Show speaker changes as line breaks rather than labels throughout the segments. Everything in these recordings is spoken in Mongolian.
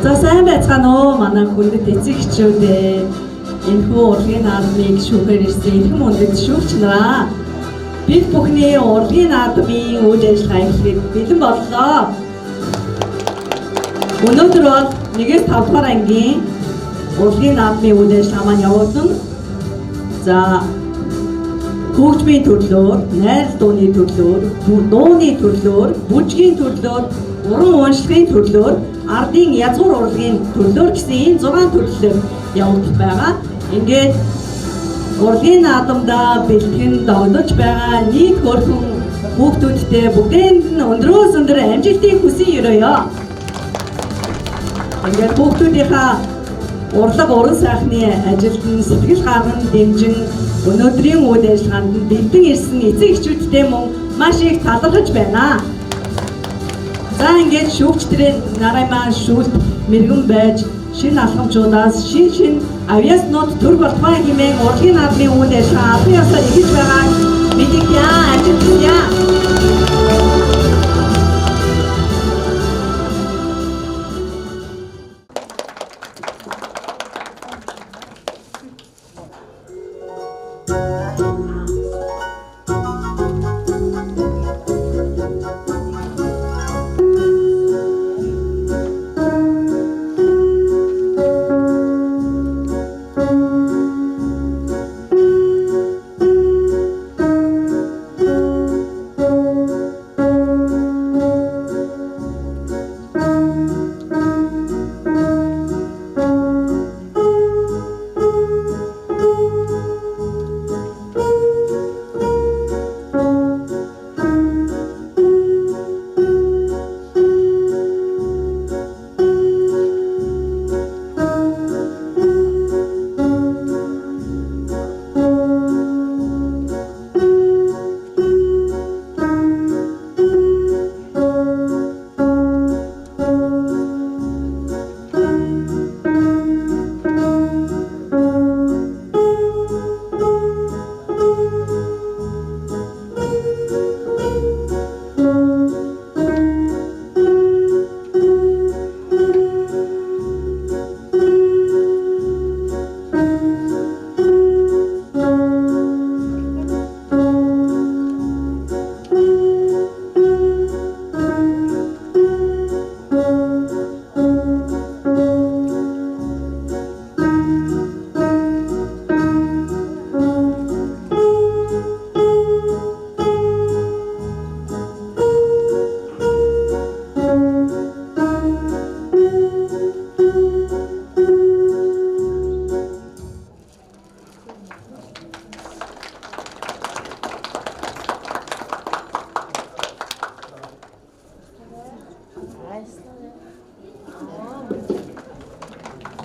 За сайн байцгаана уу манай хүндэт эцэгчүүдээ. Энэхүү урлагийн наадмыг шүүхээр ирсэн энэхэн хүндэт шүүгч нараа. Бид бүхний урлагийн наадмын үйл ажиллагаа эхлэхэд бэлэн боллоо. Өнөөдөр бол 1-5 дугаар ангийн урлагийн наадмын үйл ажиллагаа маань явуулна. За хөгжмийн төрлөөр, найр дууны төрлөөр, дууны төрлөөр, бүжгийн төрлөөр, уран уншлагын төрлөөр, ардын язгуур урлагийн төрлөөр гэсэн энэ 6 төрлөөр явагдах байгаа. Ингээд урлагийн наадамдаа бэлтгэн догдож байгаа нийт хөрхөн хүүхдүүдтэй бүгдээнд нь өндрөөс өндөр амжилтыг хүсье өрөөё. Ингээд хүүхдүүдийнхаа урлаг уран сайхны ажилд нь сэтгэл гарган дэмжин өнөөдрийн үйл ажиллагаанд нь бэлдэн ирсэн эцэг эхчүүдтэй мөн маш их талархаж байна. За ингээд шүүгчдэрийн нарай маань шүүлт мэрэгэн байж шинэ алхамжуудаас шин авьяаснууд төр болтугай хэмээн урлагийн наадмын үйл ажиллагаа албан ёсоор эхэлж байгааг мэдгийа ажилтнаа.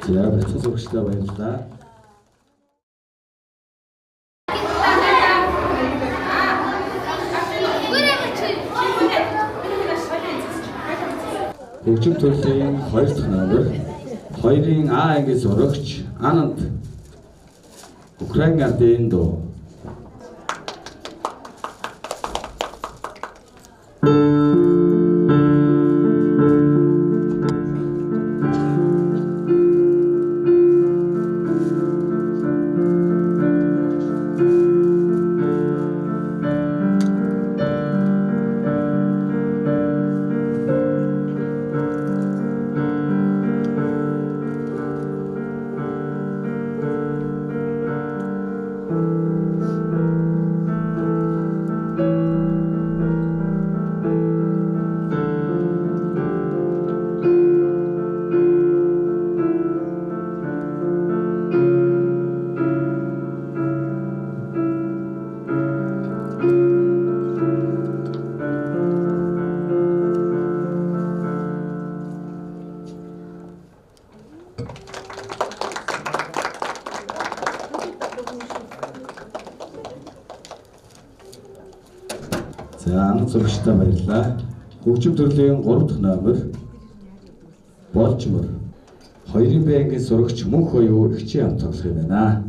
За бэлтгэл сурагчдаа баярлалаа. Хөгжим төрлийн 2 дахь номер 2-ын А ангийн сурагч Ананд Украин ардын дуу. За анх сурагчдаа баярлалаа. Хөгжим төрлийн 3 дахь номер Болчмор 2-ын Б ангийн сурагч Мөнх оюу ихчийн хамт тоглох юм байна.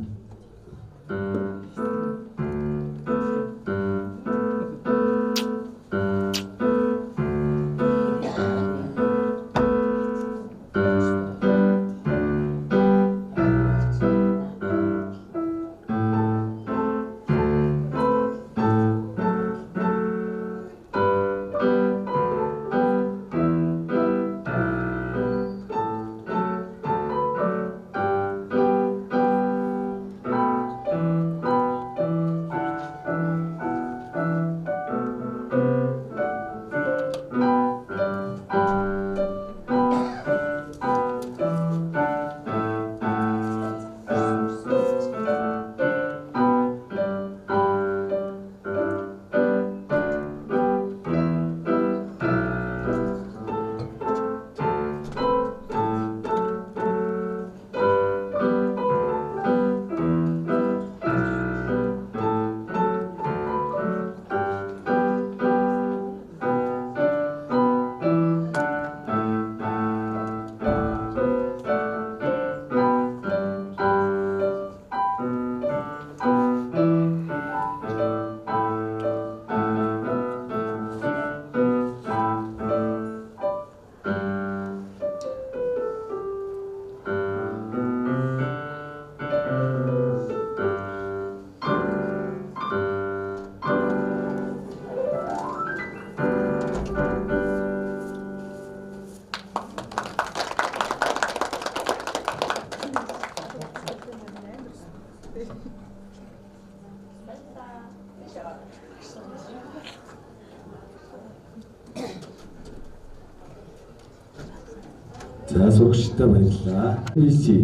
За сурагчтай баярлалаа. Easy.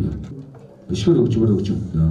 Бишгэр өгчмөр өгчмөдөө.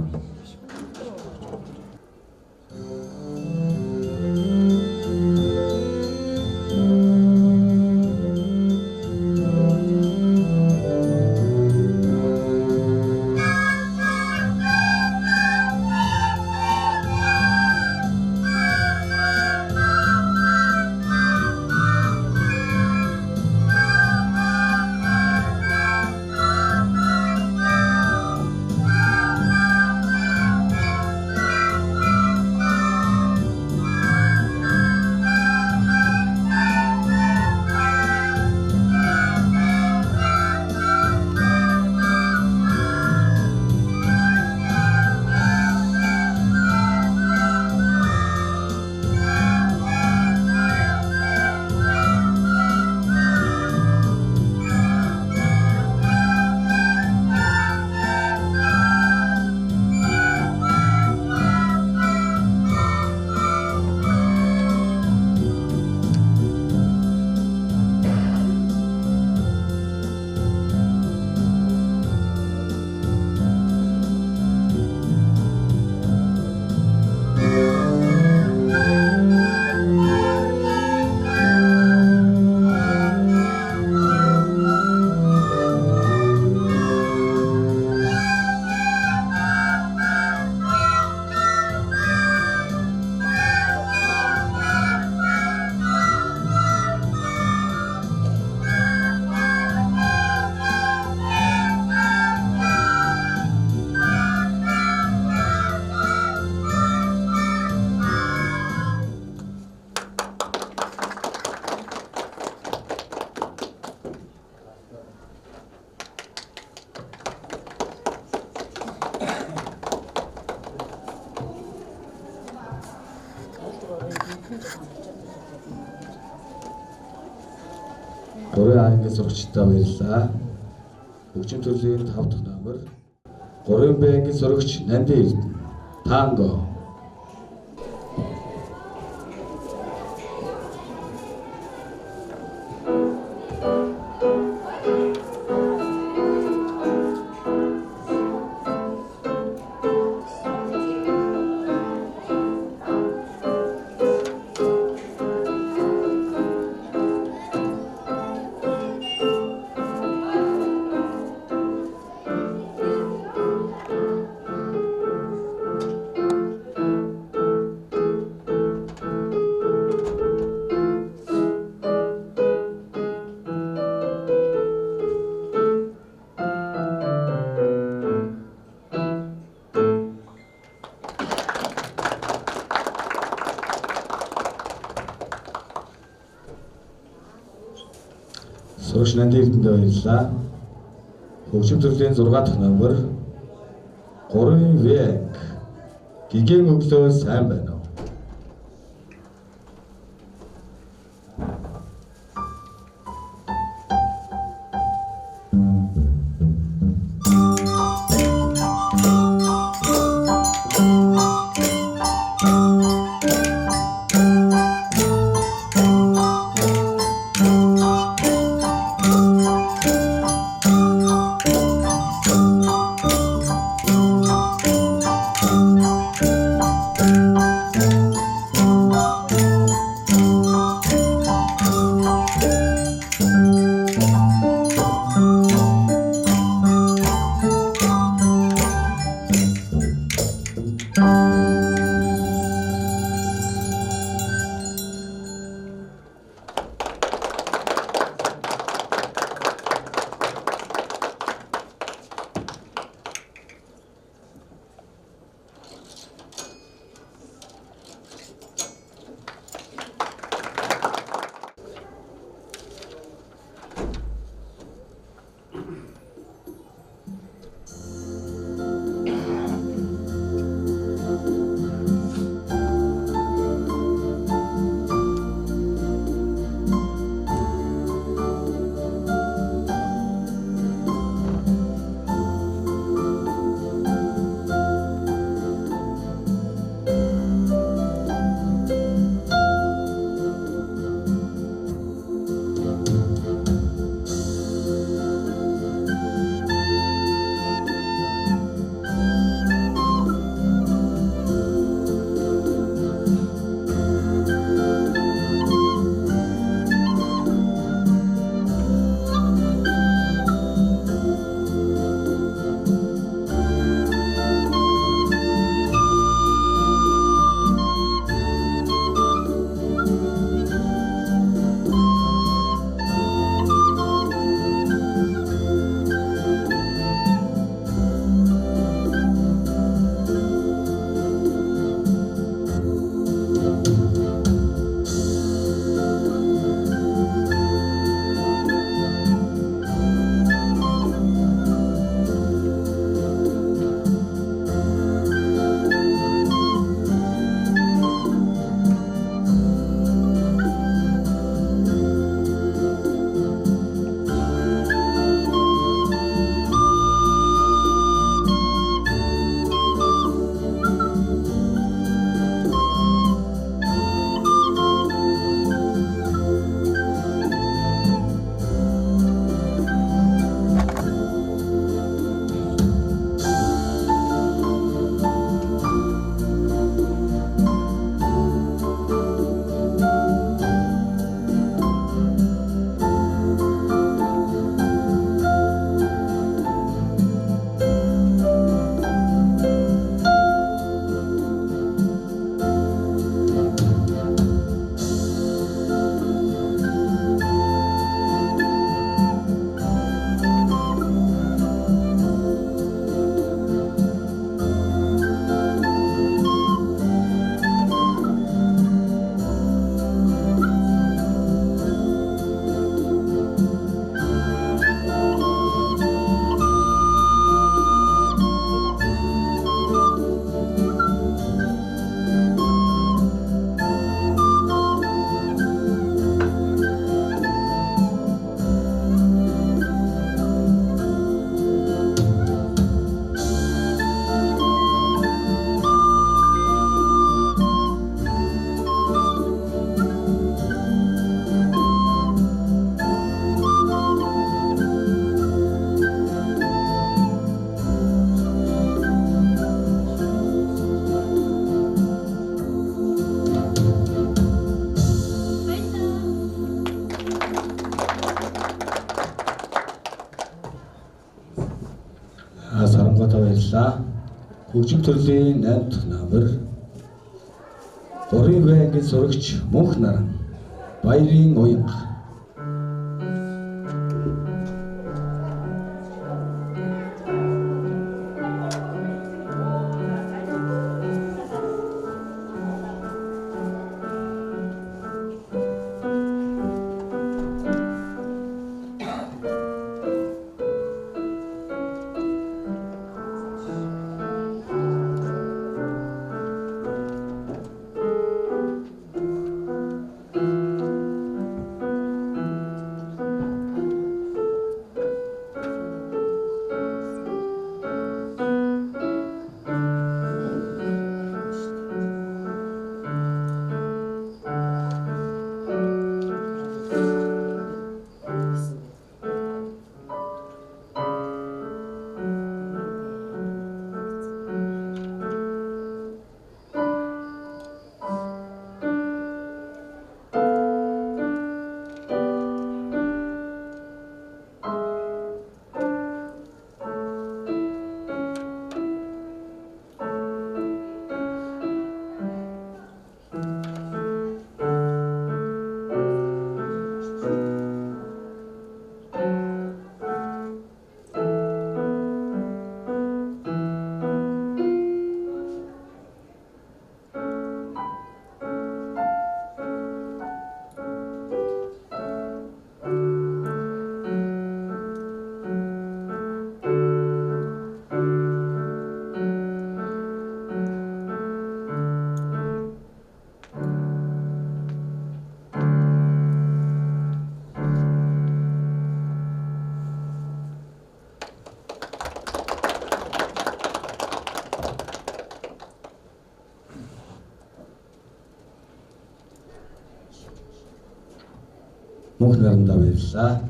Гурван ангийн сурагчтай баярлалаа. Хөгжим төрлийн 5 дахь номер 3 Б ангийн сурагч Нандин Эрдэнэ. Танго. Сурагч Нандин Эрдэнэд баярлалаа. Хөгжим төрлийн 6 дахь номер 3 В гигэн өглөө сайн байна уу? хөгжим төрлийн 8 дахь номер Гурван Вэ ангийн зурагч Мөнх Наран Баярын уянга. Мөнх Нарандаа баярлалаа.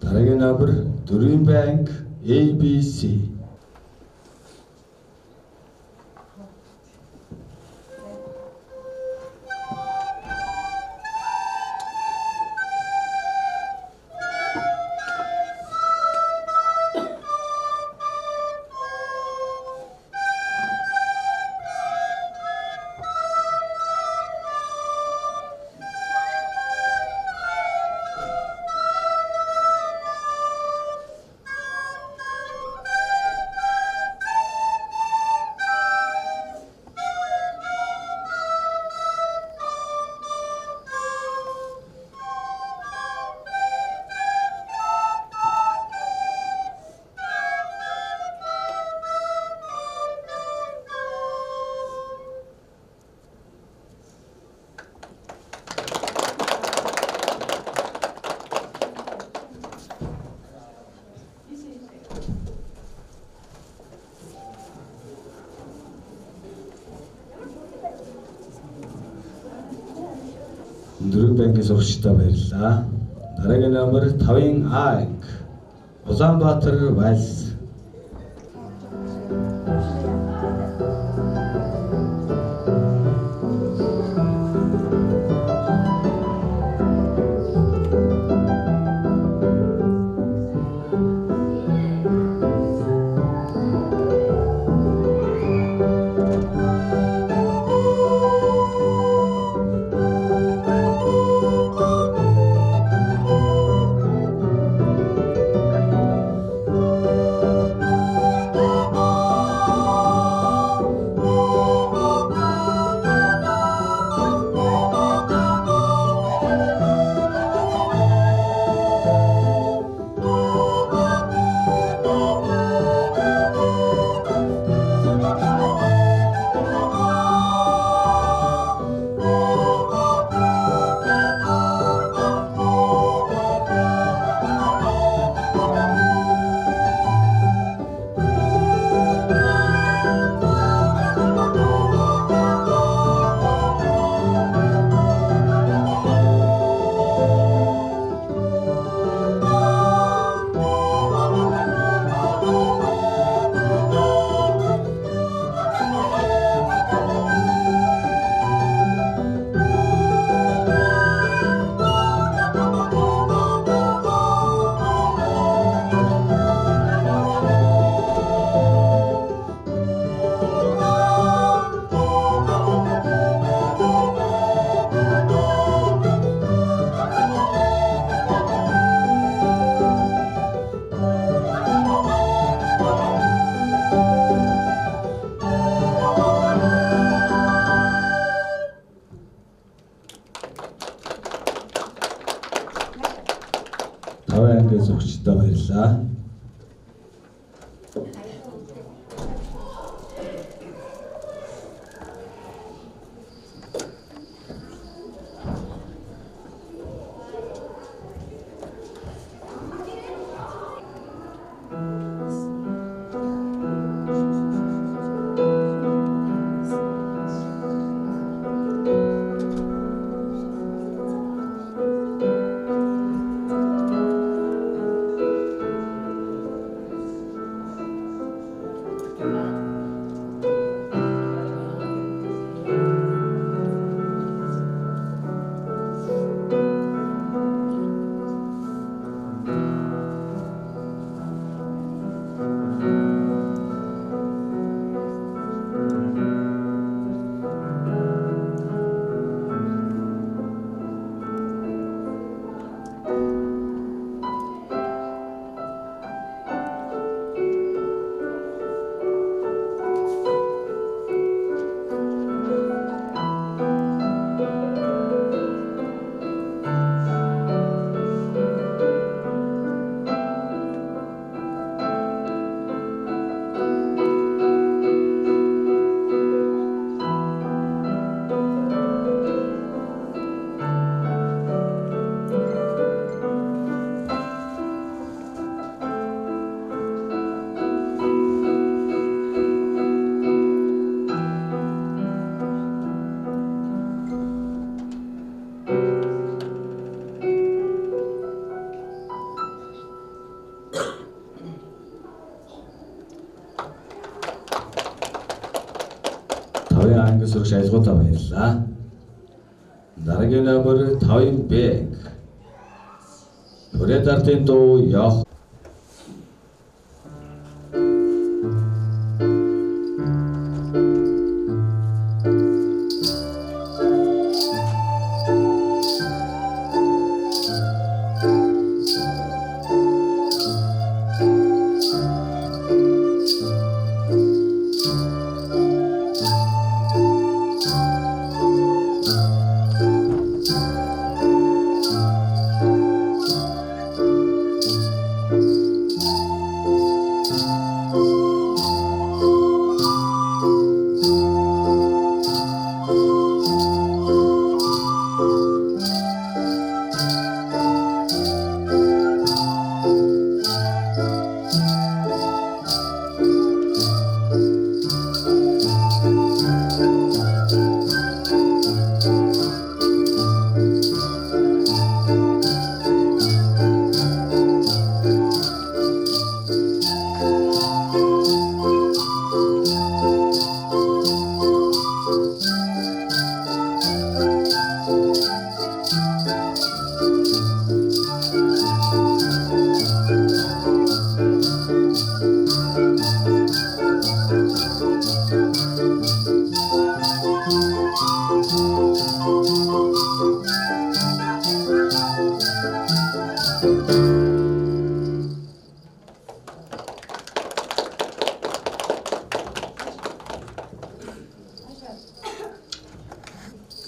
Дараагийн номер Дөрвийн банк ABC. Дөрвийн банкийн зурагчдаа баярлалаа. Дараагийн номер 5-ын А анги Улаанбаатар вальс. англи сурагч аялгуудаа баярлалаа. Дараагийн номер 5-ын Б. Хүрээд дуу явах.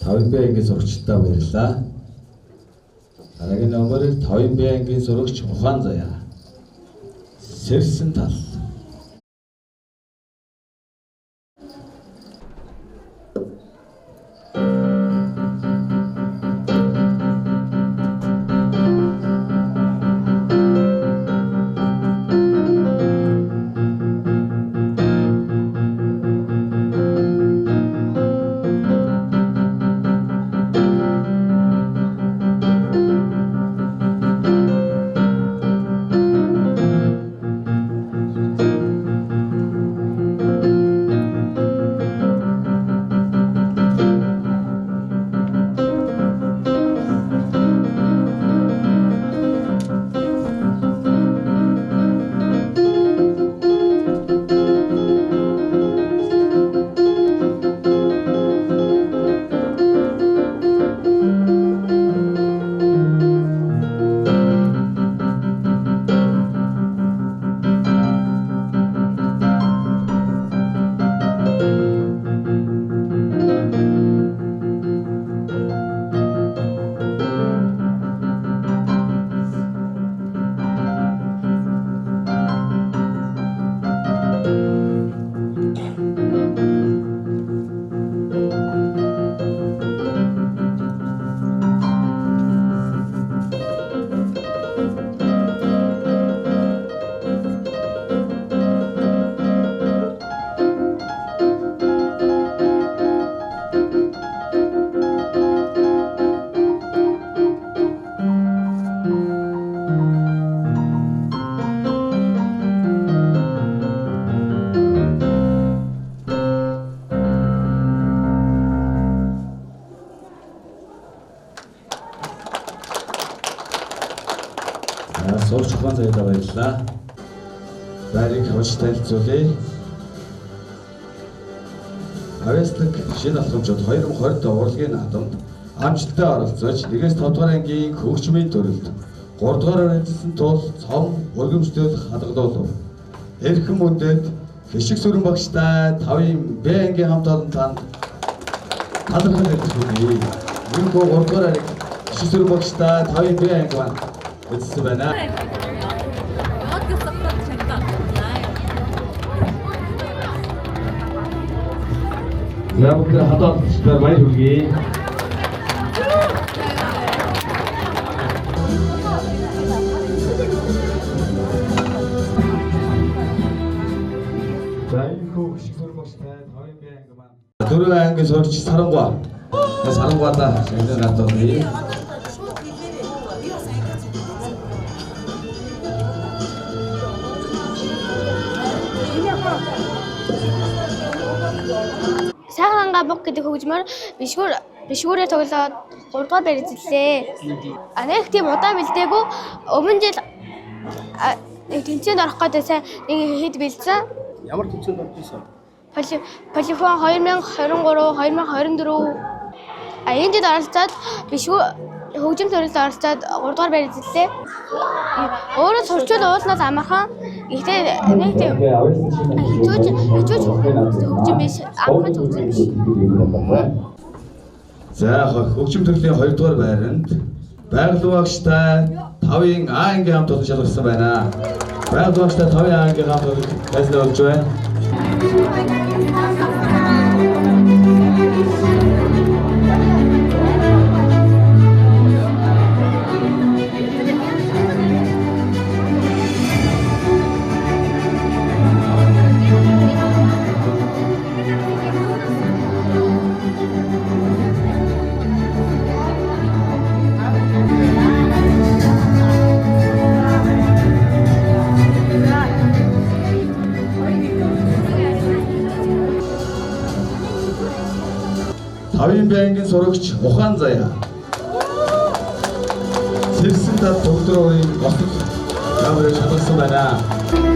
Тавын Б ангийн сурагчдаа баярлалаа. Дараагийн номер 5-ын Б ангийн сурагч Ухаан Заяа. Сэрсэн тал. Сурч Ухаан Заяа баярлалаа. Байрыг хавж танилцуулъя. Авьяаслаг шинэ алхамжууд 2020 урлагийн наадамд амжилттай оролцож 1-5 дугаар ангийн хөгжмийн төрөлд 3 дугаараар ажилласан тул цом өргөмжлөл хадгалуулав. Эрхэм мөндөд Хишиг сүрэн багштай 5-ын Б ангийн хамт олон танд талархал илэрхийлье. Мөнхөө 3 дугаараар Хишиг сүрэн багштай 5-ын Б анги маань үзсэн байна. Явагдаа хадаад тэр баяр хүргэе. Дөрөв анги сурч Сарангуа. Сарангуадаа шинэ гадуур.
Сайхан ганга бүх гэдэг хөгжмөр бишгүүрээр тоглоод 3 дугаар байр эзэллээ. Нэг тийм удаан бэлдээгүй өмнө жил тэмцээнд орох гэдэг сайн нэг хэд бэлдсэн.
Ямар тэмцээнд орсон?
Полифон 2023, 2024 энэ дэд оролцоод хөгжим төрөлд оролцоод 3 дугаар байр эзэллээ. Өөрөө сурчууд уулнаас амархан гэхдээ нэг тийм хичээж хөгжим биш, амархан хөгжим биш.
За хөгжим төрлийн 2 дугаар байранд байгаль багштай 5-ын А ангийн хамт олон шалгасан байна. Байгаль багштай 5-ын А ангийн хамт олон байцлаа болж байна. Тавын банкын сурагч Ухаан Заяа. Сэрсэн тат төгдрөөрийн госол камерыг шалгасан байна.